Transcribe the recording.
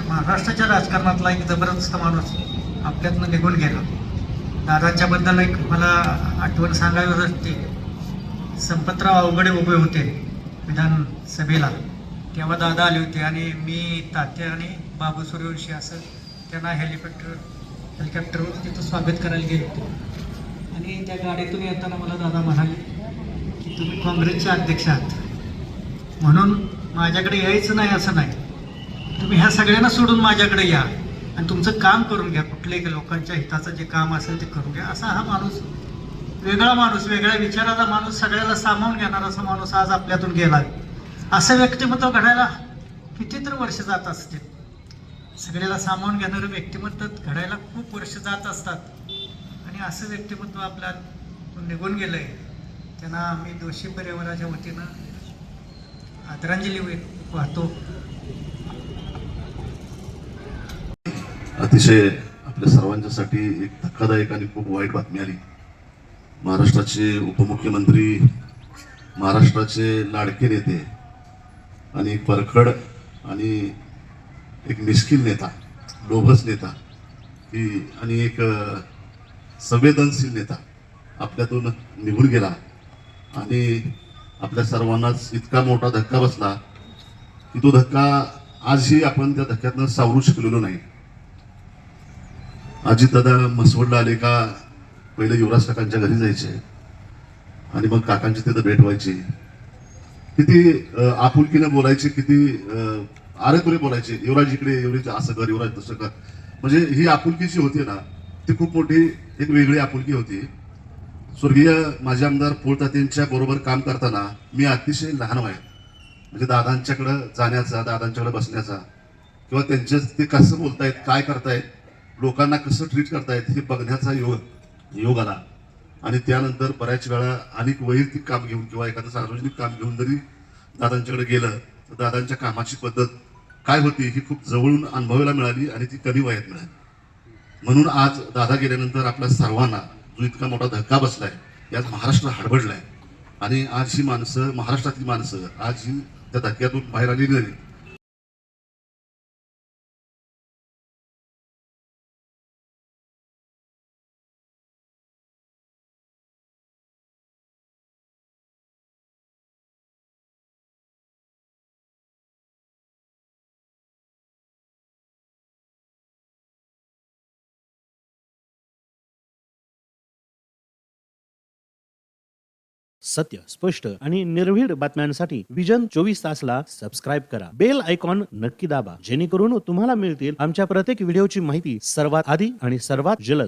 महाराष्ट्राच्या राजकारणातला एक जबरदस्त माणूस आपल्यातनं निघून गेला. दादांच्याबद्दल एक मला आठवण सांगावी वाटते. संपतराव अवघडे उभे होते विधानसभेला, तेव्हा दादा आले होते आणि मी, तात्या आणि बाबू सूर्यवंशी असं त्यांना हेलिकॉप्टरवर तिथं स्वागत करायला गेले होते. आणि त्या गाडीतून येताना मला दादा म्हणाले की तुम्ही काँग्रेसचे अध्यक्ष आहात, म्हणून माझ्याकडे यायचं नाही असं नाही, तुम्ही ह्या सगळ्यांना सोडून माझ्याकडे या आणि तुमचं काम करून घ्या, कुठल्याही लोकांच्या हिताचं जे काम असेल ते करून घ्या. असा हा माणूस, वेगळा माणूस, वेगळ्या विचाराचा माणूस, सगळ्याला सामावून घेणारा असा माणूस आज आपल्यातून गेला. असं व्यक्तिमत्व घडायला कितीतरी वर्ष जात असते. सगळ्याला सामावून घेणारं व्यक्तिमत्व घडायला खूप वर्ष जात असतात. आणि असं व्यक्तिमत्व आपल्यातून निघून गेलंय, त्यांना आम्ही दोषी परिवाराच्या वतीनं आदरांजली वाहतो. अतिशय आपल्या सर्वांच्यासाठी एक धक्कादायक आणि खूप वाईट बातमी आली. महाराष्ट्राचे उपमुख्यमंत्री, महाराष्ट्राचे लाडके नेते आणि एक परखड आणि एक मिस्किल नेता, लोभस नेता आणि एक संवेदनशील नेता आपल्यातून निघून गेला. आणि आपल्या सर्वांनाच इतका मोठा धक्का बसला की तो धक्का आजही आपण त्या धक्क्यातनं सावरू शकलेलो नाही. अजितदादा मसवडला आले का पहिले युवराज काकांच्या घरी जायचे आणि मग काकांची तिथं भेट व्हायची. किती आपुलकीने बोलायचे, किती आरे तुरे बोलायचे. युवराज इकडे, युवराज असं कर, युवराज तसं कर. म्हणजे ही आपुलकी जी होती ना, ती खूप मोठी एक वेगळी आपुलकी होती. स्वर्गीय माजी आमदार पोळतातेंच्या बरोबर काम करताना मी अतिशय लहान वयात, म्हणजे दादांच्याकडं जाण्याचा, दादांच्याकडे बसण्याचा, किंवा त्यांचे ते कसं बोलतायत, काय करतायत, लोकांना कसं ट्रीट करतायत हे बघण्याचा योग आला. आणि त्यानंतर बऱ्याच वेळा अनेक वैयक्तिक काम घेऊन किंवा एखादं सार्वजनिक काम घेऊन जरी दादांच्याकडे गेलं तर दादांच्या कामाची पद्धत काय होती ही खूप जवळून अनुभवायला मिळाली आणि ती कमी वयात मिळाली. म्हणून आज दादा गेल्यानंतर आपल्या सर्वांना जो इतका मोठा धक्का बसलाय, यात महाराष्ट्र हडबडलाय. आणि आज ही माणसं, महाराष्ट्रातली माणसं आज ही त्या धक्क्यातून बाहेर आलेली नाही. सत्य, स्पष्ट आणि निर्भीड बातम्यांसाठी विजन 24 तासला सबस्क्राईब करा. बेल आयकॉन नक्की दाबा, जेणेकरून तुम्हाला मिळतील आमच्या प्रत्येक व्हिडिओची माहिती सर्वात आधी आणि सर्वात जलद.